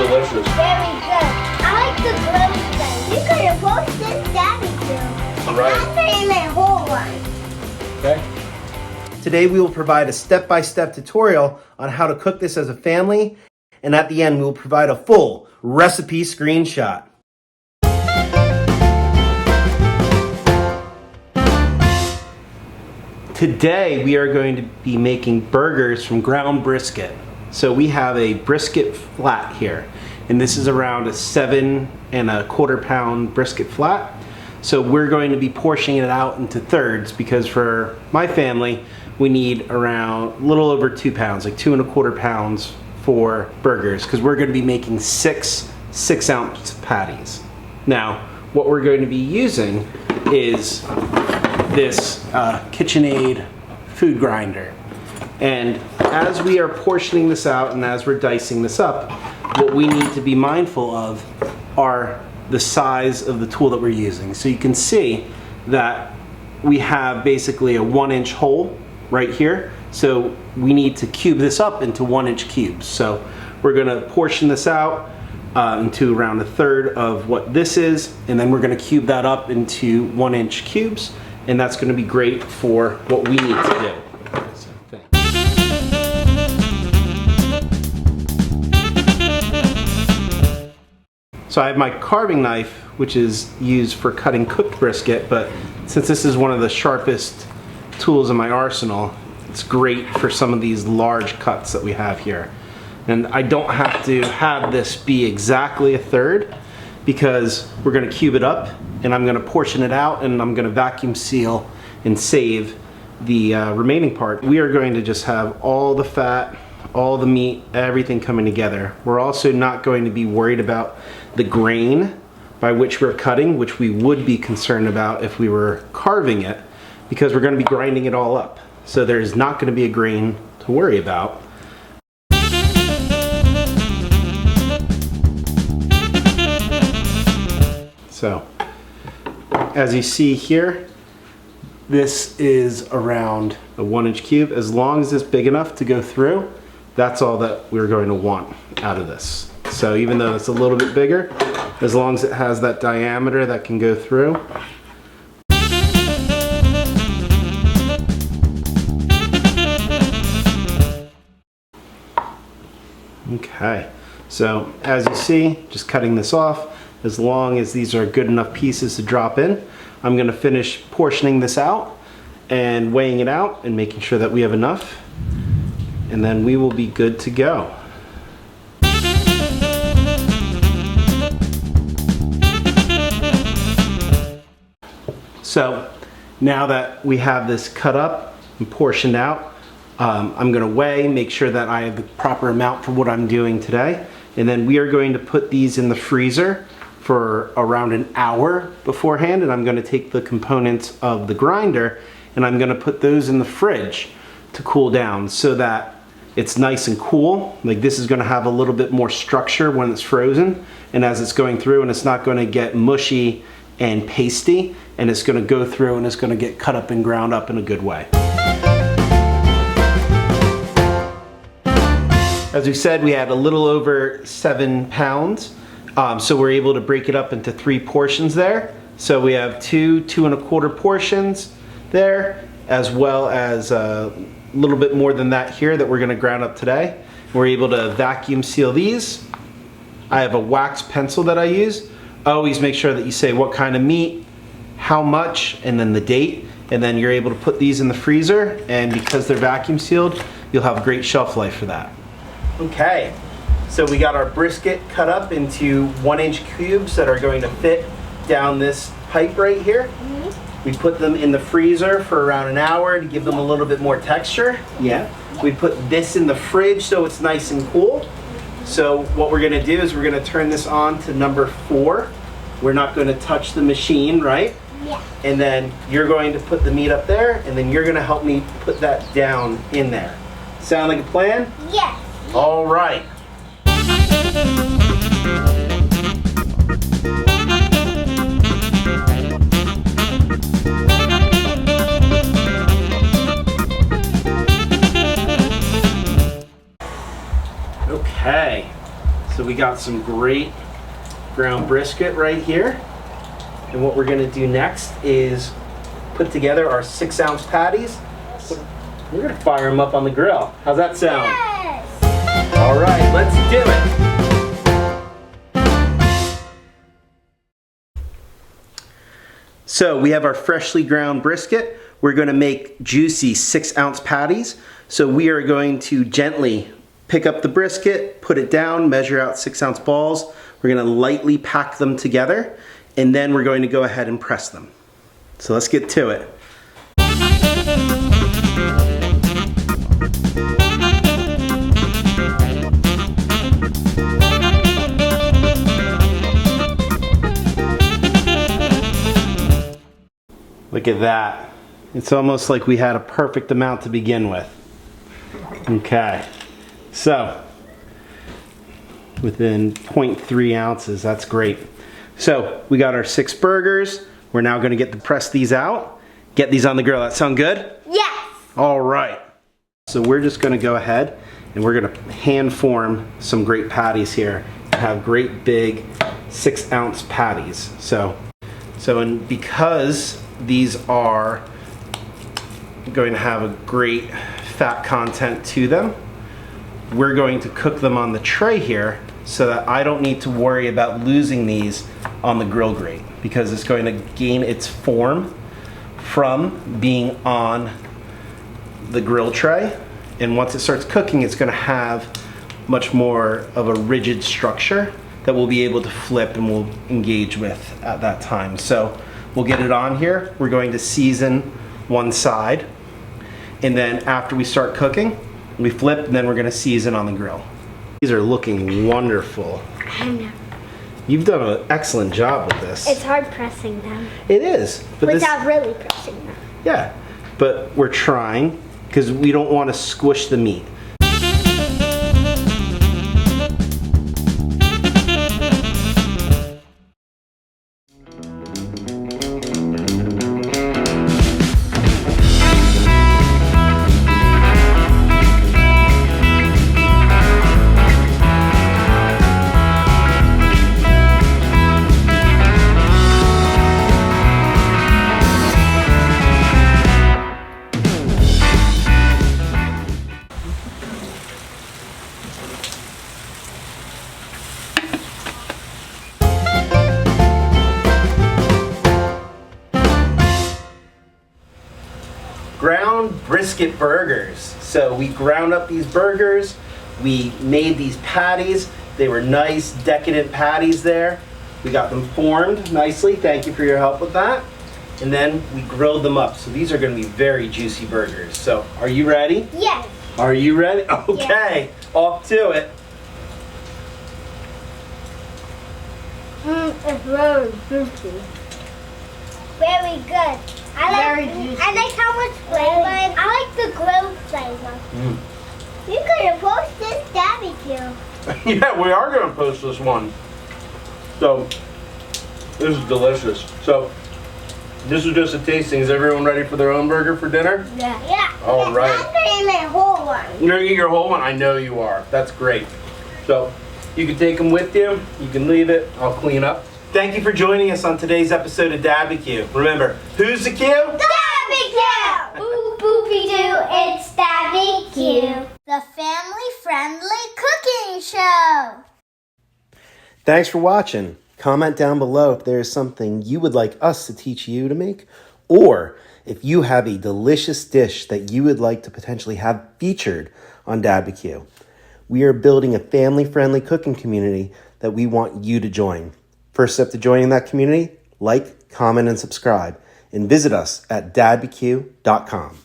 delicious. Very good. I like the grilled thing. You could have roasted this daddy too. Right. Not put in my whole one. Okay. Today we will provide a step-by-step tutorial on how to cook this as a family, and at the end we will provide a full recipe screenshot. Today we are going to be making burgers from ground brisket. So we have a brisket flat here, and this is around a 7 1/4 pound brisket flat. So we're going to be portioning it out into thirds because for my family we need around a little over 2 pounds, like 2 1/4 pounds for burgers, because we're going to be making 6 6-ounce patties. Now what we're going to be using is this KitchenAid food grinder, and as we are portioning this out and as we're dicing this up, what we need to be mindful of are the size of the tool that we're using. So you can see that we have basically a 1-inch hole right here, so we need to cube this up into 1-inch cubes. So we're going to portion this out into around a third of what this is, and then we're going to cube that up into 1-inch cubes, and that's going to be great for what we need to do. So I have my carving knife, which is used for cutting cooked brisket, but since this is one of the sharpest tools in my arsenal, it's great for some of these large cuts that we have here. And I don't have to have this be exactly a third, because we're going to cube it up and I'm going to portion it out and I'm going to vacuum seal and save the remaining part. We are going to just have all the fat, all the meat, everything coming together. We're also not going to be worried about the grain by which we're cutting, which we would be concerned about if we were carving it, because we're going to be grinding it all up. So there's not going to be a grain to worry about. So as you see here, this is around a 1-inch cube. As long as it's big enough to go through, that's all that we're going to want out of this. So even though it's a little bit bigger, as long as it has that diameter that can go through. Okay, so as you see, just cutting this off, as long as these are good enough pieces to drop in, I'm going to finish portioning this out and weighing it out and making sure that we have enough, and then we will be good to go. So now that we have this cut up and portioned out, I'm going to weigh, make sure that I have the proper amount for what I'm doing today, and then we are going to put these in the freezer for around an hour beforehand, and I'm going to take the components of the grinder and I'm going to put those in the fridge to cool down so that it's nice and cool. Like, this is going to have a little bit more structure when it's frozen, and as it's going through, and it's not going to get mushy and pasty, and it's going to go through and it's going to get cut up and ground up in a good way. As we said, we had a little over 7 pounds, so we're able to break it up into 3 portions there. So we have 2 2 1/4 portions there, as well as a little bit more than that here that we're going to ground up today. We're able to vacuum seal these. I have a wax pencil that I use. Always make sure that you say what kind of meat, how much, and then the date, and then you're able to put these in the freezer, and because they're vacuum sealed, you'll have a great shelf life for that. Okay, so we got our brisket cut up into 1-inch cubes that are going to fit down this pipe right here. We put them in the freezer for around an hour to give them a little bit more texture. Yeah. We put this in the fridge so it's nice and cool. So what we're going to do is we're going to turn this on to number 4. We're not going to touch the machine, right? Yeah. And then you're going to put the meat up there, and then you're going to help me put that down in there. Sound like a plan? Yes. All right. Okay, So we got some great ground brisket right here. And what we're gonna do next is put together our 6-ounce patties. We're gonna fire them up on the grill. How's that sound? Yes. All right, let's do it. So we have our freshly ground brisket. We're gonna make juicy 6-ounce patties. So we are going to gently pick up the brisket, put it down, measure out 6-ounce balls. We're gonna lightly pack them together, and then we're going to go ahead and press them. So let's get to it. Look at that. It's almost like we had a perfect amount to begin with. Okay, so within 0.3 ounces, that's great. So we got our 6 burgers. We're now gonna get to press these out, get these on the grill. That sound good? Yes. All right. So we're just gonna go ahead and we're gonna hand form some great patties here and have great big 6-ounce patties. So and because these are going to have a great fat content to them, we're going to cook them on the tray here so that I don't need to worry about losing these on the grill grate, because it's going to gain its form from being on the grill tray, and once it starts cooking it's going to have much more of a rigid structure that we'll be able to flip and we'll engage with at that time. So we'll get it on here. We're going to season one side, and then after we start cooking, we flip, and then we're gonna season on the grill. These are looking wonderful. I know. You've done an excellent job with this. It's hard pressing them. It is. But Without really pressing them. Yeah, but we're trying because we don't want to squish the meat. Ground brisket burgers. So we ground up these burgers, we made these patties. They were nice, decadent patties there. We got them formed nicely. Thank you for your help with that. And then we grilled them up. So these are gonna be very juicy burgers. So are you ready? Yes. Are you ready? Okay, off to it. It's very juicy. Very good. Very juicy. I like how much flavor. I like the grilled flavor. You could have posted this DadBQ. Yeah, we are gonna post this one. So, this is delicious. So, this is just a tasting. Is everyone ready for their own burger for dinner? Yeah. Yeah. All right. I'm gonna eat my whole one. You're gonna eat your whole one? I know you are. That's great. So, you can take them with you. You can leave it. I'll clean up. Thank you for joining us on today's episode of DadBQ. Remember, who's the Q? DadBQ! Boop boopy doo, it's DadBQ. The family-friendly cooking show. Thanks for watching. Comment down below if there is something you would like us to teach you to make, or if you have a delicious dish that you would like to potentially have featured on DadBQ. We are building a family-friendly cooking community that we want you to join. First step to joining that community, like, comment, and subscribe. And visit us at dadbq.com.